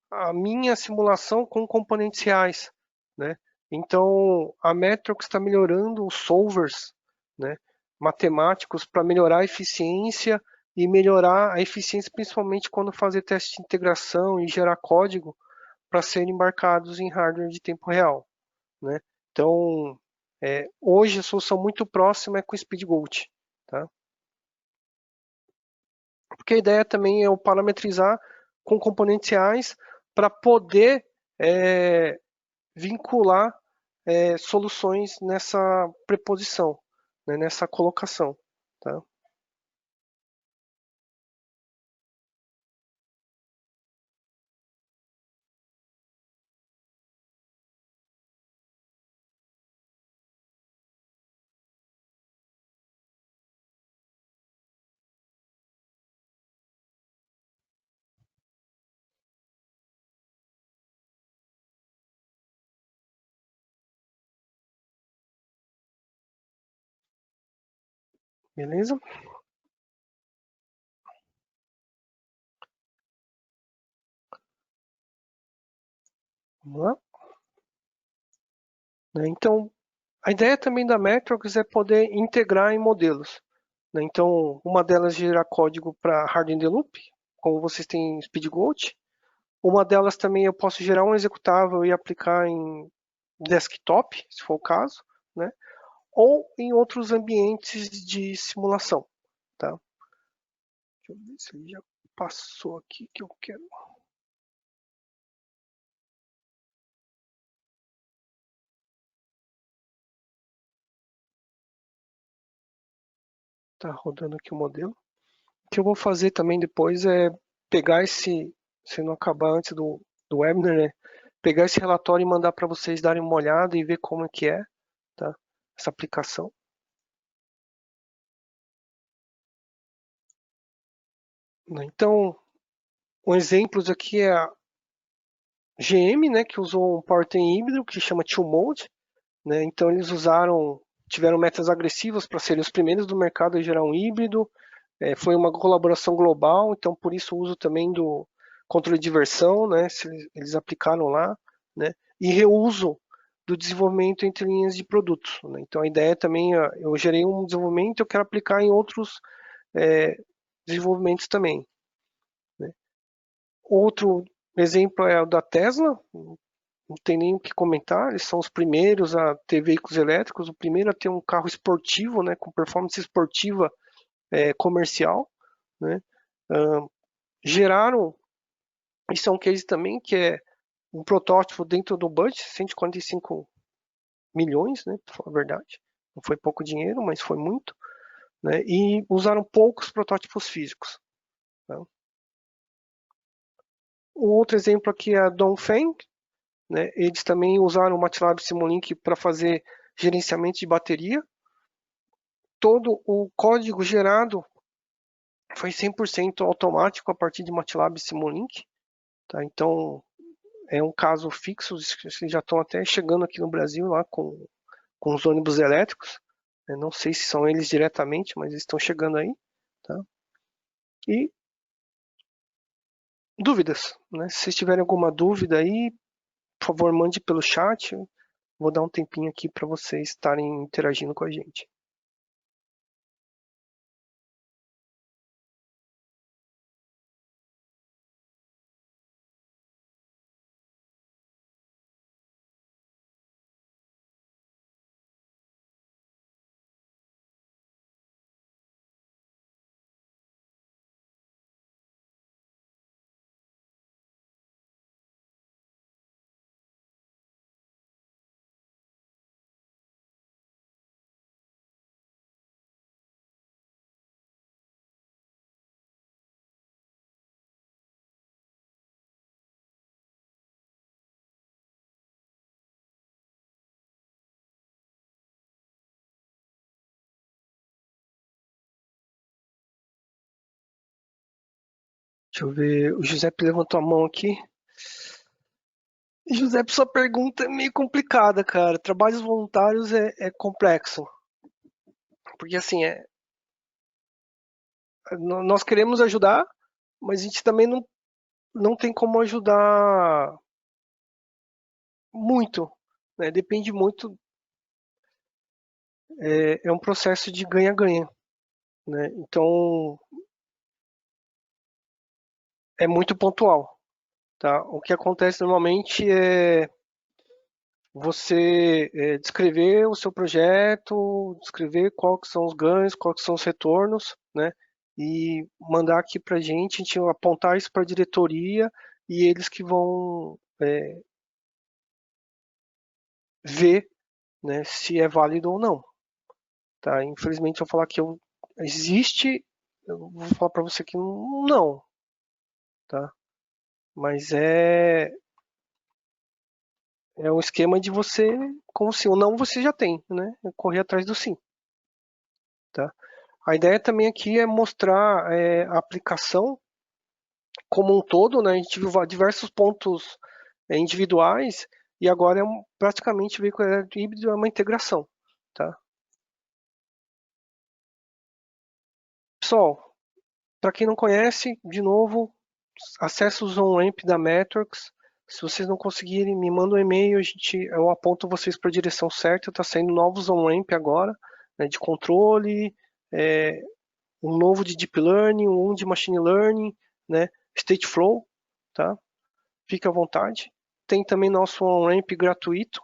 a minha simulação com componentes reais, né? Então, a Metrox está melhorando os solvers, né, matemáticos para melhorar a eficiência e melhorar a eficiência principalmente quando fazer teste de integração e gerar código para serem embarcados em hardware de tempo real, né? Então, hoje a solução muito próxima é com o SpeedGoat, tá? Porque a ideia também é o parametrizar com componentes reais para poder vincular soluções nessa preposição, né, nessa colocação. Tá? Beleza? Vamos lá. Né, então, a ideia também da Metrox é poder integrar em modelos. Né? Então, uma delas é gerar código para Harden the Loop, como vocês têm SpeedGoat. Uma delas também eu posso gerar um executável e aplicar em desktop, se for o caso, né? Ou em outros ambientes de simulação. Tá? Deixa eu ver se ele já passou aqui que eu quero. Tá rodando aqui o modelo. O que eu vou fazer também depois é pegar esse, se não acabar antes do webinar, né? Pegar esse relatório e mandar para vocês darem uma olhada e ver como é que é, tá? Essa aplicação. Então, um exemplo aqui é a GM, né, que usou um powertrain híbrido que chama Two Mode, né? Então eles tiveram metas agressivas para serem os primeiros do mercado a gerar um híbrido. Foi uma colaboração global, então por isso o uso também do controle de versão, né? Eles aplicaram lá, né? E reuso do desenvolvimento entre linhas de produtos. Né? Então a ideia também, eu gerei um desenvolvimento, eu quero aplicar em outros desenvolvimentos também. Né? Outro exemplo é o da Tesla, não tem nem o que comentar, eles são os primeiros a ter veículos elétricos, o primeiro a ter um carro esportivo, né, com performance esportiva comercial, né? Geraram, isso é um case também que é um protótipo dentro do budget, 145 milhões, né, para falar a verdade. Não foi pouco dinheiro, mas foi muito, né? E usaram poucos protótipos físicos. Tá? Um outro exemplo aqui é a Dongfeng, né? Eles também usaram o MATLAB Simulink para fazer gerenciamento de bateria. Todo o código gerado foi 100% automático a partir de MATLAB Simulink. Tá? Então, é um caso fixo, eles já estão até chegando aqui no Brasil lá com os ônibus elétricos. Eu não sei se são eles diretamente, mas eles estão chegando aí, tá? E dúvidas, né? Se vocês tiverem alguma dúvida aí, por favor, mande pelo chat. Vou dar um tempinho aqui para vocês estarem interagindo com a gente. Deixa eu ver, o Giuseppe levantou a mão aqui. Giuseppe, sua pergunta é meio complicada, cara. Trabalhos voluntários é complexo, porque assim, nós queremos ajudar, mas a gente também não tem como ajudar muito, né? Depende muito, é um processo de ganha-ganha, né? Então, é muito pontual, tá? O que acontece normalmente é você descrever o seu projeto, descrever quais que são os ganhos, quais que são os retornos, né? E mandar aqui para a gente apontar isso para a diretoria e eles que vão ver, né, se é válido ou não, tá? Infelizmente, eu vou falar que existe, eu vou falar para você que não, tá? Mas é um esquema de você, como se o não você já tem, né? É correr atrás do sim, tá? A ideia também aqui é mostrar a aplicação como um todo, né? A gente viu diversos pontos individuais e agora praticamente o veículo elétrico híbrido é uma integração, tá? Pessoal, para quem não conhece, de novo, acesse o ZoneAmp da Metrics. Se vocês não conseguirem, me mandam um e-mail, eu aponto vocês para a direção certa. Está saindo novos ZoneAmp agora, né, de controle, é, um novo de Deep Learning, um de Machine Learning, né, Stateflow, tá? Fique à vontade. Tem também nosso on-ramp gratuito,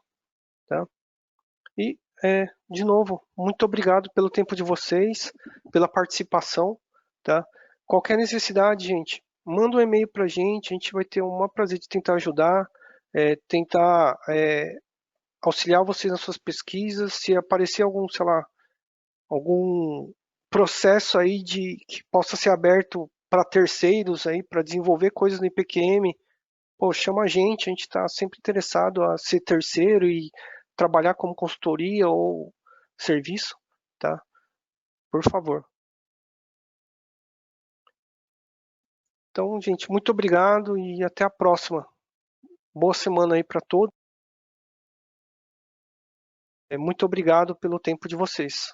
tá? E, de novo, muito obrigado pelo tempo de vocês, pela participação, tá? Qualquer necessidade, gente, manda um e-mail para a gente vai ter o maior prazer de tentar ajudar, tentar auxiliar vocês nas suas pesquisas, se aparecer algum, sei lá, algum processo aí que possa ser aberto para terceiros aí, para desenvolver coisas no IPQM, pô, chama a gente está sempre interessado a ser terceiro e trabalhar como consultoria ou serviço, tá? Por favor. Então, gente, muito obrigado e até a próxima. Boa semana aí para todos. Muito obrigado pelo tempo de vocês.